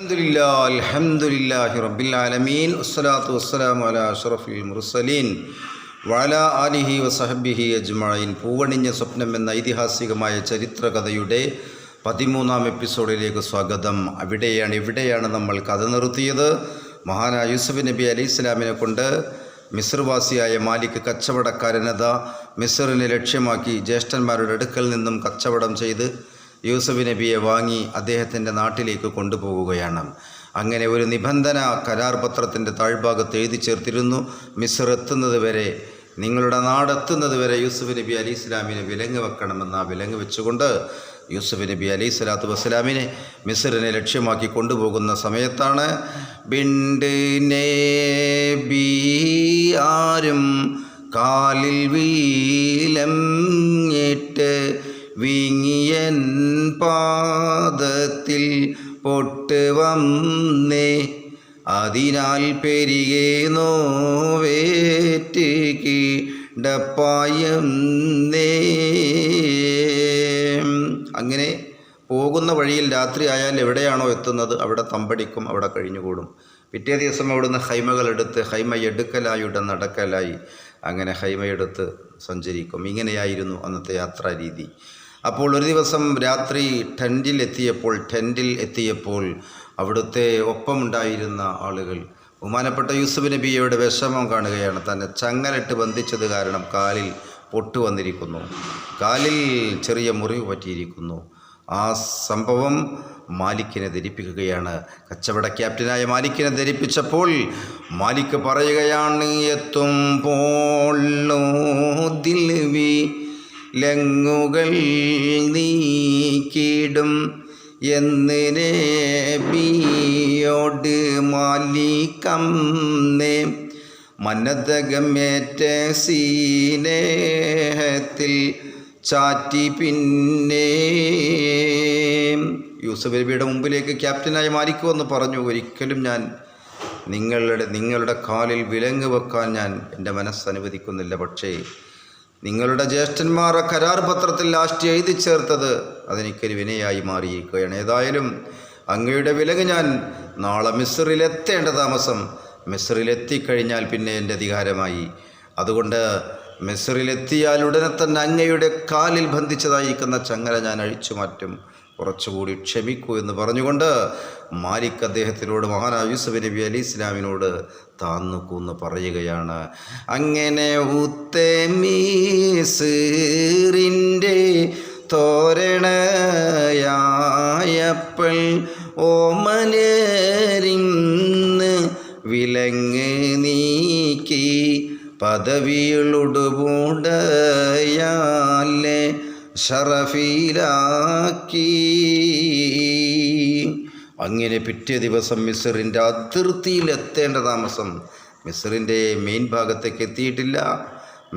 അൽഹംദുലില്ലാഹി റബ്ബിൽ ആലമീൻ വസ്സലാത്തു വസ്സലാമു അലാ അഷ്റഫിൽ മുർസലീൻ വഅലാ ആലിഹി വസഹബിഹി അജ്മഈൻ. പൂവണിഞ്ഞ സ്വപ്നം എന്ന ഐതിഹാസികമായ ചരിത്രകഥയുടെ 13-ാം എപ്പിസോഡിലേക്ക് സ്വാഗതം. ഇവിടെയാണ് നമ്മൾ കഥ നിർത്തിയത്. മഹാനായ യൂസുഫ് നബി അലൈഹി ഇസ്ലാമിനെ കൊണ്ട് മിസ്ർവാസിയായ മാലിക് കച്ചവടക്കാരനത മിസ്റിനെ ലക്ഷ്യമാക്കി ജ്യേഷ്ഠന്മാരുടെ അടുക്കൽ നിന്നും കച്ചവടം ചെയ്ത് യൂസുഫ് നബിയെ വാങ്ങി അദ്ദേഹത്തിൻ്റെ നാട്ടിലേക്ക് കൊണ്ടുപോവുകയാണ്. അങ്ങനെ ഒരു നിബന്ധന കരാർ പത്രത്തിൻ്റെ താഴ്ഭാഗത്ത് എഴുതി ചേർത്തിരുന്നു. മിസ്ർ എത്തുന്നത് വരെ, നിങ്ങളുടെ നാടെത്തുന്നത് വരെ യൂസുഫ് നബി അലൈഹി ഇസ്ലാമിനെ വിലങ്ങ് വെക്കണമെന്ന്. ആ വിലങ്ങ് വെച്ചുകൊണ്ട് യൂസുഫ് നബി അലൈഹി സ്വലാത്തു വസ്സലാമിനെ മിസ്റിനെ ലക്ഷ്യമാക്കി കൊണ്ടുപോകുന്ന സമയത്താണ് ബിണ്ട് നബി ആരും കാലിൽ വീലങ്ങിട്ട് വിങ്ങിയൻ പാദത്തിൽ പൊട്ട് വന്നേ, അതിനാൽ പെരികെ നോവേറ്റ് കീടപ്പായം നേ. അങ്ങനെ പോകുന്ന വഴിയിൽ രാത്രി ആയാൽ എവിടെയാണോ എത്തുന്നത് അവിടെ തമ്പടിക്കും, അവിടെ കഴിഞ്ഞുകൂടും. പിറ്റേ ദിവസം അവിടുന്ന് ഹൈമകളെടുത്ത് ഹൈമ എടുക്കലായുടെ നടക്കലായി അങ്ങനെ ഹൈമയെടുത്ത് സഞ്ചരിക്കും. ഇങ്ങനെയായിരുന്നു അന്നത്തെ യാത്രാ രീതി. അപ്പോൾ ഒരു ദിവസം രാത്രി ടെൻറ്റിൽ എത്തിയപ്പോൾ അവിടുത്തെ ഒപ്പമുണ്ടായിരുന്ന ആളുകൾ ബഹുമാനപ്പെട്ട യൂസുഫ് നബിയുടെ വിഷമം കാണുകയാണ്. തന്നെ ചങ്ങലിട്ട് ബന്ധിച്ചത് കാരണം കാലിൽ പൊട്ട് വന്നിരിക്കുന്നു, കാലിൽ ചെറിയ മുറിവ് പറ്റിയിരിക്കുന്നു. ആ സംഭവം മാലിക്കിനെ ധരിപ്പിക്കുകയാണ്. കച്ചവട ക്യാപ്റ്റനായ മാലിക്കിനെ ധരിപ്പിച്ചപ്പോൾ മാലിക് പറയുകയാണ്, എത്തുമ്പോൾ ദിൽവി ലങ്ങുകൾ നീക്കിടും എന്ന് നബിയോട് മാലിക്കന്നേ, മന്നതകമേറ്റ സീനേഹത്തിൽ ചാറ്റി. പിന്നെ യൂസുഫ് നബിയുടെ മുമ്പിലേക്ക് ക്യാപ്റ്റനായ മാലിക് വന്ന് പറഞ്ഞു, ഒരിക്കലും ഞാൻ നിങ്ങളുടെ കാലിൽ വിലങ്ങ് വെക്കാൻ ഞാൻ എൻ്റെ മനസ്സ് അനുവദിക്കുന്നില്ല. പക്ഷേ നിങ്ങളുടെ ജ്യേഷ്ഠന്മാർ കരാർ പത്രത്തിൽ ലാസ്റ്റ് എഴുതി ചേർത്തത് അതെനിക്കൊരു വിനയായി മാറിയിരിക്കുകയാണ്. ഏതായാലും അങ്ങയുടെ വിലങ്ങ് ഞാൻ നാളെ മിസ്റിലെത്തേണ്ട താമസം, മിസ്റിലെത്തിക്കഴിഞ്ഞാൽ പിന്നെ എൻ്റെ അധികാരമായി. അതുകൊണ്ട് മിസ്റിലെത്തിയാൽ ഉടനെ തന്നെ അങ്ങയുടെ കാലിൽ ബന്ധിച്ചതായിരിക്കുന്ന ചങ്ങല ഞാൻ അഴിച്ചു മാറ്റും, കുറച്ചുകൂടി ക്ഷമിക്കൂ എന്ന് പറഞ്ഞുകൊണ്ട് മാലിക് അദ്ദേഹത്തിനോട്, മഹാനായ യൂസുഫ് നബി അലൈഹി ഇസ്ലാമിനോട് താന്നുകൂന്ന് പറയുകയാണ്. അങ്ങനെ ഉത്തമീസിറിൻ്റെ തോരണയായപ്പോൾ ഓമനരിന്ന് വിലങ്ങ് നീക്കി പദവികളുടുപൂടയാലെ ഷറഫിലാക്കി. അങ്ങനെ പിറ്റേ ദിവസം മിസ്റിൻ്റെ അതിർത്തിയിലെത്തേണ്ട താമസം. മിസ്റിൻ്റെ മെയിൻ ഭാഗത്തേക്ക് എത്തിയിട്ടില്ല.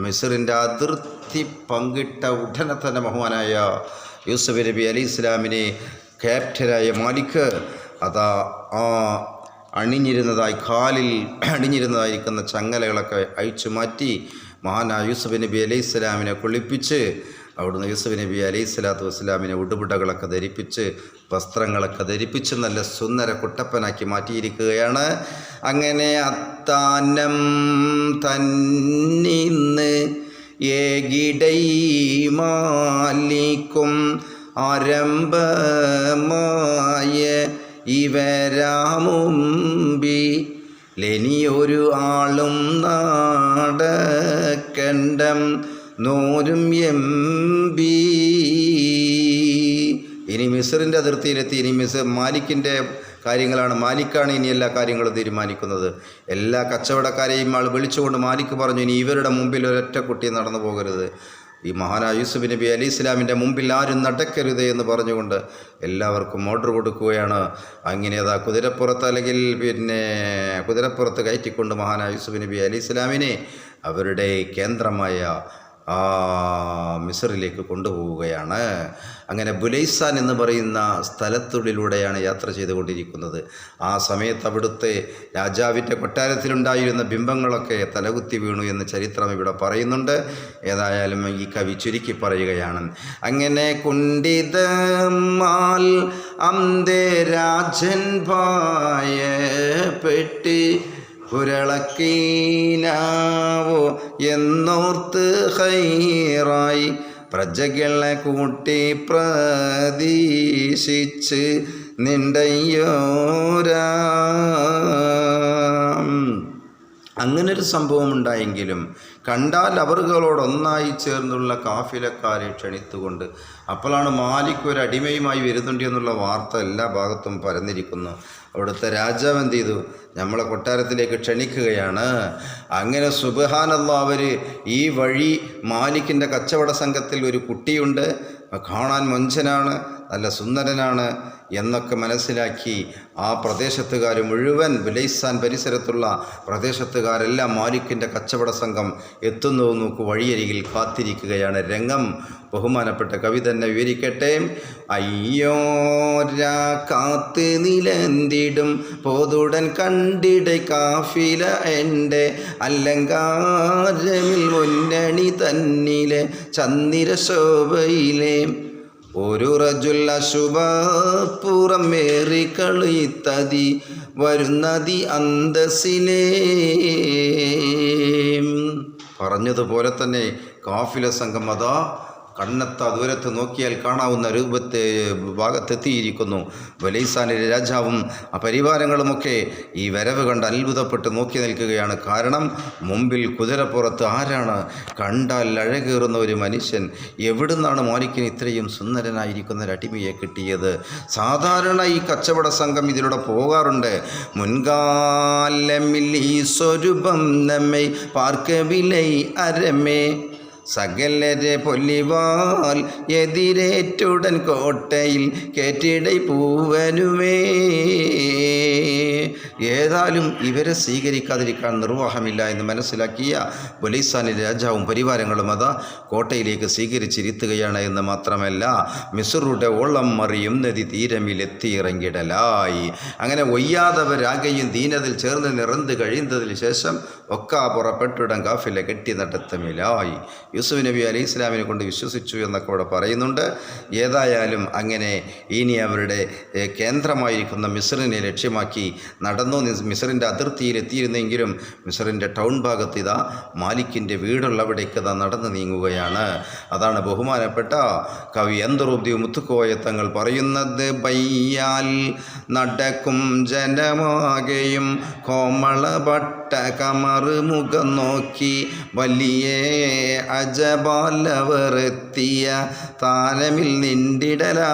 മിസ്റിൻ്റെ അതിർത്തി പങ്കിട്ട ഉടനെ തന്നെ ബഹുമാനായ യൂസുഫ് നബി അലൈഹി ഇസ്ലാമിനെ ക്യാപ്റ്റനായ മാലിക് അതാ ആ കാലിൽ അണിഞ്ഞിരുന്നതായിരിക്കുന്ന ചങ്ങലകളൊക്കെ അഴിച്ചു മാറ്റി മഹാനായ യൂസുഫ് നബി അലൈഹി ഇസ്ലാമിനെ കുളിപ്പിച്ച് അവിടുന്ന് യൂസുഫ് നബി അലൈഹി സ്വലാത്തു വസ്സലാമിനെ ഉടുപിടകളൊക്കെ ധരിപ്പിച്ച് വസ്ത്രങ്ങളൊക്കെ ധരിപ്പിച്ച് നല്ല സുന്ദര കുട്ടപ്പനാക്കി മാറ്റിയിരിക്കുകയാണ്. അങ്ങനെ അത്താനം തന്നിന്ന് ഏകിടൈ മാലിക്കും ആരംഭമായ ഇവരാമുമ്പി ലെനിയൊരു ആളും നാടക്കണ്ടം നോരും എംബി. ഇനി മിസ്റിൻ്റെ അതിർത്തിയിലെത്തി. ഇനി മാലിക്കിൻ്റെ കാര്യങ്ങളാണ്. മാലിക്കാണ് ഇനി എല്ലാ കാര്യങ്ങളും തീരുമാനിക്കുന്നത്. എല്ലാ കച്ചവടക്കാരെയും ആൾ വിളിച്ചുകൊണ്ട് മാലിക് പറഞ്ഞു, ഇനി ഇവരുടെ മുമ്പിൽ ഒരൊറ്റ കുട്ടി നടന്നു പോകരുത്, ഈ മഹാനായ യൂസുഫ് നബി അലൈഹി ഇസ്ലാമിൻ്റെ മുമ്പിൽ ആരും നടക്കരുത് എന്ന് പറഞ്ഞുകൊണ്ട് എല്ലാവർക്കും ഓർഡർ കൊടുക്കുകയാണ്. അങ്ങനെ അതാ കുതിരപ്പുറത്ത് കയറ്റിക്കൊണ്ട് മഹാനായ യൂസുഫ് നബി അലൈഹി ഇസ്ലാമിനെ അവരുടെ കേന്ദ്രമായ മിസ്റിലേക്ക് കൊണ്ടുപോവുകയാണ്. അങ്ങനെ ബുലൈസാൻ എന്ന് പറയുന്ന സ്ഥലത്തുള്ളിലൂടെയാണ് യാത്ര ചെയ്തുകൊണ്ടിരിക്കുന്നത്. ആ സമയത്ത് അവിടുത്തെ രാജാവിൻ്റെ കൊട്ടാരത്തിലുണ്ടായിരുന്ന ബിംബങ്ങളൊക്കെ തലകുത്തി വീണു എന്ന് ചരിത്രം ഇവിടെ പറയുന്നുണ്ട്. ഏതായാലും ഈ കവി ചുരുക്കി പറയുകയാണ്. അങ്ങനെ കുണ്ഠിതമാൽ അന്തരാജൻ ഭയപ്പെട്ട് കുരളക്കീനാവോ എന്നോർത്ത് ഹൈറായി പ്രജകളെ കൂട്ടി പ്രതീക്ഷിച്ച് നിണ്ടയ്യോരാ. അങ്ങനൊരു സംഭവം ഉണ്ടായെങ്കിലും കണ്ടാൽ അവറുകളോടൊന്നായി ചേർന്നുള്ള കാഫിലക്കാരെ ക്ഷണിത്തുകൊണ്ട്, അപ്പോഴാണ് മാലിക് ഒരു അടിമയുമായി വരുന്നുണ്ട് എന്നുള്ള വാർത്ത എല്ലാ ഭാഗത്തും പരന്നിരിക്കുന്നു. അവിടുത്തെ രാജാവ് എന്ത് ചെയ്തു? നമ്മളെ കൊട്ടാരത്തിലേക്ക് ക്ഷണിക്കുകയാണ്. അങ്ങനെ സുബ്ഹാനല്ലാഹ്, അവർ ഈ വഴി മാലിക്കിൻ്റെ കച്ചവട സംഘത്തിൽ ഒരു കുട്ടിയുണ്ട്, കാണാൻ മൊഞ്ചനാണ്, നല്ല സുന്ദരനാണ് എന്നൊക്കെ മനസ്സിലാക്കി ആ പ്രദേശത്തുകാർ മുഴുവൻ, ബുലൈസാൻ പരിസരത്തുള്ള പ്രദേശത്തുകാരെല്ലാം മാലിക്കിൻ്റെ കച്ചവട സംഘം എത്തുന്നു നോക്കൂ വഴിയരികിൽ കാത്തിരിക്കുകയാണ്. രംഗം ബഹുമാനപ്പെട്ട കവി തന്നെ വിവരിക്കട്ടെ. അയ്യോരാ കാത്ത് നിലന്തിടും പോതുടൻ കണ്ടിട കാഫില എൻ്റെ അലങ്കാരമിൽ മുന്നണി തന്നിലെ ചന്ദിര ശോഭയിലെ ഒരു റജുൽ അശുഭപ്പുറം മേറി കളിത്തതി വരുന്നതി അന്തസ്സിലേ. പറഞ്ഞതുപോലെ തന്നെ കാഫില സംഘം അതാ കണ്ണെത്താ ദൂരത്ത് നോക്കിയാൽ കാണാവുന്ന രൂപത്തെ ഭാഗത്തെത്തിയിരിക്കുന്നു. ബുലൈസാനിലെ രാജാവും ആ പരിവാരങ്ങളുമൊക്കെ ഈ വരവ് കണ്ട് അത്ഭുതപ്പെട്ട് നോക്കി നിൽക്കുകയാണ്. കാരണം മുമ്പിൽ കുതിരപ്പുറത്ത് ആരാണ്? കണ്ടാൽ അഴകേറുന്ന ഒരു മനുഷ്യൻ. എവിടുന്നാണ് മാലിക്കിന് ഇത്രയും സുന്ദരനായിരിക്കുന്ന ഒരു അടിമയെ കിട്ടിയത്? സാധാരണ ഈ കച്ചവട സംഘം ഇതിലൂടെ പോകാറുണ്ട്. മുൻകാലമിൽ ഈ സ്വരൂപം നമ്മെ പാർക്കവിലൈ അരമേ സകലരെ പൊല്ലിവാൽ എതിരേറ്റുടൻ കോട്ടയിൽ കേറ്റിടൈ പൂവനുമേ. ഏതായാലും ഇവരെ സ്വീകരിക്കാതിരിക്കാൻ നിർവാഹമില്ല എന്ന് മനസ്സിലാക്കിയ ബുലൈസാനിലെ രാജാവും പരിവാരങ്ങളും അതാ കോട്ടയിലേക്ക് സ്വീകരിച്ചിരുത്തുകയാണ്. എന്ന് മാത്രമല്ല, മിസ്റുടെ ഓളം മറിയും നദി തീരമിലെത്തിയിറങ്ങിടലായി. അങ്ങനെ ഒയ്യാതവരാകെയും ദീനതിൽ ചേർന്ന് നിറந்து കഴിയുന്നതിന് ശേഷം ഒക്കെ പുറപ്പെട്ടിടം കാഫില കെട്ടി നടത്തമില്ലായി. യൂസുഫ് നബി അലൈഹി ഇസ്ലാമിനെ കൊണ്ട് വിശ്വസിച്ചു എന്നൊക്കെ അവിടെ പറയുന്നുണ്ട്. ഏതായാലും അങ്ങനെ ഇനി അവരുടെ കേന്ദ്രമായിരിക്കുന്ന മിസ്റിനെ ലക്ഷ്യമാക്കി നടന്നു. മിസ്റിൻ്റെ അതിർത്തിയിൽ എത്തിയിരുന്നെങ്കിലും മിസ്റിൻ്റെ ടൗൺ ഭാഗത്ത് ഇതാ മാലിക്കിൻ്റെ വീടുള്ളവിടേക്ക് ഇതാ നടന്നു നീങ്ങുകയാണ്. അതാണ് ബഹുമാനപ്പെട്ട കവി അന്തറുബ്ദി മുത്തുക്കോയ തങ്ങൾ പറയുന്നത്. ബയ്യാൽ നടക്കും ജനമാകെയും കോമളപട്ട കമറ് മുഖം നോക്കി വലിയ അജബാലവർ എത്തിയ താനമിൽ നിണ്ടിടലായി.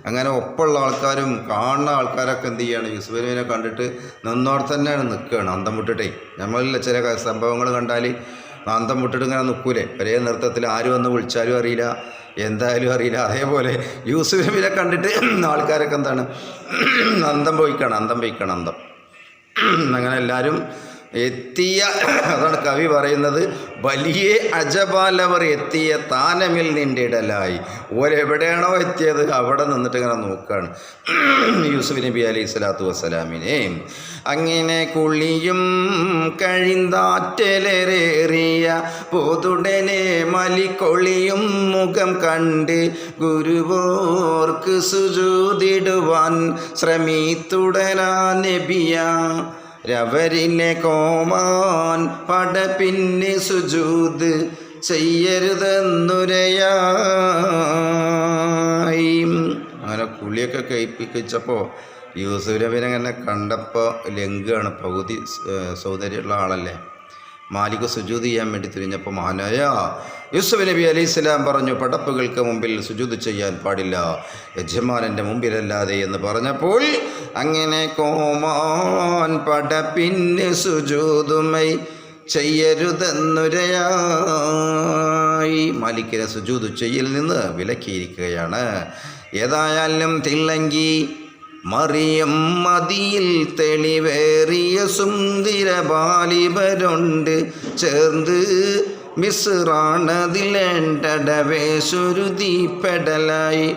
അങ്ങനെ ഒപ്പമുള്ള ആൾക്കാരും കാണുന്ന ആൾക്കാരൊക്കെ എന്ത് ചെയ്യാണ്? യൂസുഫ് നബിയെ കണ്ടിട്ട് നിന്നോടെ തന്നെയാണ് നിൽക്കുകയാണ്. അന്തം വിട്ടിട്ടേ, നമ്മളിൽ ചില സംഭവങ്ങൾ കണ്ടാൽ അന്തം വിട്ടിട്ട് ഇങ്ങനെ നിൽക്കൂലേ, ഒരേ നൃത്തത്തിൽ ആര് വന്ന് വിളിച്ചാലും അറിയില്ല, എന്തായാലും അറിയില്ല. അതേപോലെ യൂസുഫ് നബിയെ കണ്ടിട്ട് ആൾക്കാരൊക്കെ എന്താണ്? അന്തം പോയിക്കണം. അങ്ങനെ എല്ലാവരും എത്തിയ, അതാണ് കവി പറയുന്നത്, വലിയ അജബാലവർ എത്തിയ താനമിൽ നിണ്ടിടലായി. ഓരെവിടെയാണോ എത്തിയത് അവിടെ നിന്നിട്ട് ഇങ്ങനെ നോക്കുകയാണ് യൂസുഫ് നബി അലൈഹി സ്വലാത്തു വസ്സലാമിനെ. അങ്ങനെ കുളിയും കഴിന്താറ്റലേറിയ പോതുടനെ മലിക്കൊളിയും മുഖം കണ്ട് ഗുരുവോർക്ക് സുജൂദിടുവാൻ ശ്രമിത്തുടനാ നബിയ രവരിലെ കോമാൻ പടപ്പിന്നെ സുജൂദ് ചെയ്യരുതെന്നുരയായി. അങ്ങനെ കുളിയൊക്കെ കഴിപ്പിച്ചപ്പോൾ യൂസുഫ് നബിനെ അങ്ങനെ കണ്ടപ്പോൾ ലംഘാണ്, പകുതി സൗന്ദര്യമുള്ള ആളല്ലേ. മാലിക് സുജൂദ് ചെയ്യാൻ വേണ്ടി തിരിഞ്ഞപ്പോൾ മഹാനായ യൂസുഫ് നബി അലൈഹി സ്വലാം പറഞ്ഞു, പടപ്പുകൾക്ക് മുമ്പിൽ സുജൂദ് ചെയ്യാൻ പാടില്ല, യജമാനൻ്റെ മുമ്പിലല്ലാതെ എന്ന് പറഞ്ഞപ്പോൾ അങ്ങനെ കോമാൻ പടപ്പിന് സുജൂദുമൈ ചെയ്യരുതെന്നുരയായി മാലിക്കിനെ സുജൂദ് ചെയ്യൽ നിന്ന് വിലക്കിയിരിക്കുകയാണ്. ഏതായാലും തില്ലങ്കി മറിയം മതിയിൽ തെളിവേറിയ സുന്ദര ബാലിബരുണ്ട് ചേർന്ന് മിസ്റാണതിലേണ്ടടവേശുരുതിപ്പെടലായി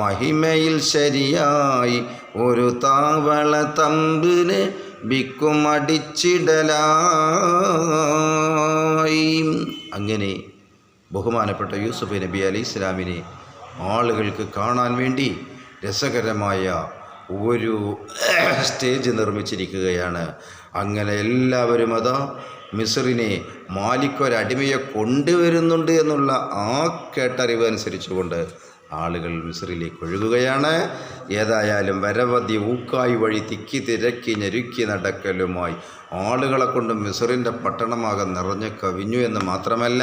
മഹിമയിൽ ശരിയായി ഒരു താവള തമ്പിന് ബിക്കുമടിച്ചിടലായി. അങ്ങനെ ബഹുമാനപ്പെട്ട യൂസുഫ് നബി അലൈഹി ഇസ്ലാമിനെ ആളുകൾക്ക് കാണാൻ വേണ്ടി രസകരമായ ഒരു സ്റ്റേജ് നിർമ്മിച്ചിരിക്കുകയാണ്. അങ്ങനെ എല്ലാവരും അതാ മിസ്റിനെ മാലിക്കൊരടിമയെ കൊണ്ടുവരുന്നുണ്ട് എന്നുള്ള ആ കേട്ടറിവ് അനുസരിച്ചുകൊണ്ട് ആളുകൾ മിസ്റിലേക്ക് ഒഴുകുകയാണ്. ഏതായാലും വരവതി ഊക്കായി വഴി തിക്കി തിരക്കി ഞെരുക്കി നടക്കലുമായി ആളുകളെ കൊണ്ട് മിസ്റിൻ്റെ പട്ടണമാകെ നിറഞ്ഞു കവിഞ്ഞു എന്ന് മാത്രമല്ല,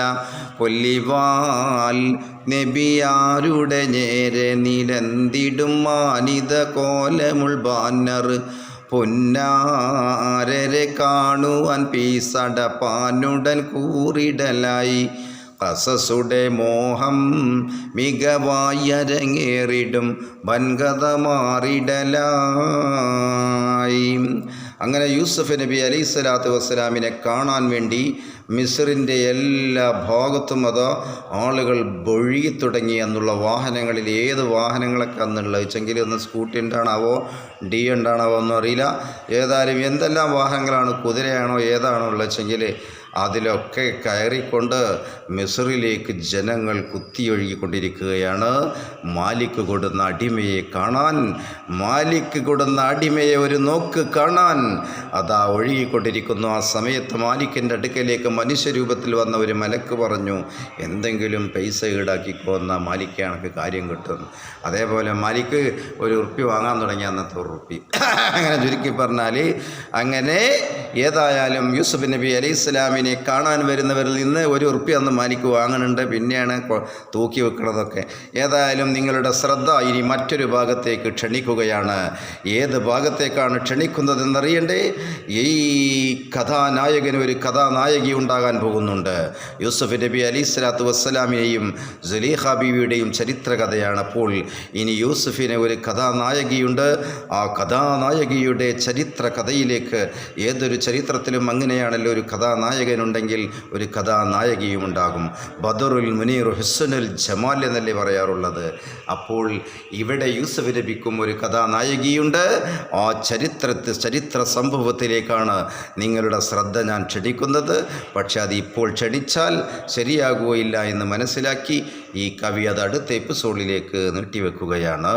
കൊല്ലിവാൽ നബിയാരുടെ നേരെ നിലന്തിടും മാനിത കോലമുൾ ബാനർ പൊന്നാരരെ കാണുവാൻ പീസടപ്പാനുടൻ കൂറിടലായി കസസുടെ മോഹം മികവായരങ്ങേറിടും വൻകഥ മാറിടലായി. അങ്ങനെ യൂസുഫ് നബി അലൈഹി സ്വലാത്തു വസ്സലാമിനെ കാണാൻ വേണ്ടി മിസ്റിൻ്റെ എല്ലാ ഭാഗത്തും അത് ആളുകൾ ഒഴുകി തുടങ്ങി എന്നുള്ള വാഹനങ്ങളിൽ ഏത് വാഹനങ്ങളൊക്കെ അന്നുള്ളത് വെച്ചെങ്കിൽ ഒന്ന് സ്കൂട്ടി ഉണ്ടാണാവോ ഡി ഉണ്ടാണാവോ ഒന്നും അറിയില്ല. ഏതായാലും എന്തെല്ലാം വാഹനങ്ങളാണ്, കുതിരയാണോ ഏതാണോ ഉള്ളത് വെച്ചെങ്കിൽ അതിലൊക്കെ കയറിക്കൊണ്ട് മിസ്റിലേക്ക് ജനങ്ങൾ കുത്തിയൊഴുകിക്കൊണ്ടിരിക്കുകയാണ്. മാലിക് കൊടുന്ന അടിമയെ കാണാൻ, മാലിക് കൊടുന്ന അടിമയെ ഒരു നോക്ക് കാണാൻ അതാ ഒഴുകിക്കൊണ്ടിരിക്കുന്നു. ആ സമയത്ത് മാലിക്കിൻ്റെ അടുക്കലേക്ക് മനുഷ്യരൂപത്തിൽ വന്ന ഒരു മലക്ക് പറഞ്ഞു, എന്തെങ്കിലും പൈസ ഈടാക്കിക്കോ എന്നാൽ മാലിക്ക് കണക്ക് കാര്യം കിട്ടും. അതേപോലെ മാലിക്ക് ഒരു ഉറുപ്പി വാങ്ങാൻ തുടങ്ങി, അന്നത്തെ ഉറുപ്പി. അങ്ങനെ ചുരുക്കി പറഞ്ഞാൽ അങ്ങനെ ഏതായാലും യൂസുഫ് നബി അലൈഹി സ്വലാമിനെ കാണാൻ വരുന്നവരിൽ നിന്ന് ഒരു ഉറുപ്പി അന്ന് മാലിക്ക് വാങ്ങുന്നുണ്ട്, പിന്നെയാണ് തൂക്കി വെക്കുന്നതൊക്കെ. ഏതായാലും നിങ്ങളുടെ ശ്രദ്ധ ഇനി മറ്റൊരു ഭാഗത്തേക്ക് ക്ഷണിക്കുകയാണ്. ഏത് ഭാഗത്തേക്കാണ് ക്ഷണിക്കുന്നതെന്നറിയണ്ടേ? ഈ കഥാനായകന് ഒരു കഥാനായകി ഉണ്ടാകാൻ പോകുന്നുണ്ട്. യൂസുഫ് നബി അലൈഹി സ്വലാത്തു വസ്സലാമിനെയും സുലൈഖ ബീവിയുടെയും ചരിത്ര കഥയാണ്. അപ്പോൾ ഇനി യൂസുഫിന് ഒരു കഥാനായകിയുണ്ട്. ആ കഥാനായകിയുടെ ചരിത്ര കഥയിലേക്ക്, ഏതൊരു ചരിത്രത്തിലും അങ്ങനെയാണല്ലോ, ഒരു കഥാനായകനുണ്ടെങ്കിൽ ഒരു കഥാനായകിയും ഉണ്ടാകും. ബദറുൽ മുനീർ ഹുസ്നുൽ ജമാൽ എന്നല്ലേ പറയാറുള്ളത്. അപ്പോൾ ഇവിടെ യൂസുഫ് നബിക്കും ഒരു കഥാനായകിയുണ്ട്. ആ ചരിത്ര സംഭവത്തിലേക്കാണ് നിങ്ങളുടെ ശ്രദ്ധ ഞാൻ ക്ഷണിക്കുന്നത്. പക്ഷെ അത് ഇപ്പോൾ ക്ഷണിച്ചാൽ ശരിയാകുകയില്ല എന്ന് മനസ്സിലാക്കി ഈ കവി അത് അടുത്ത എപ്പിസോഡിലേക്ക് നീട്ടിവെക്കുകയാണ്.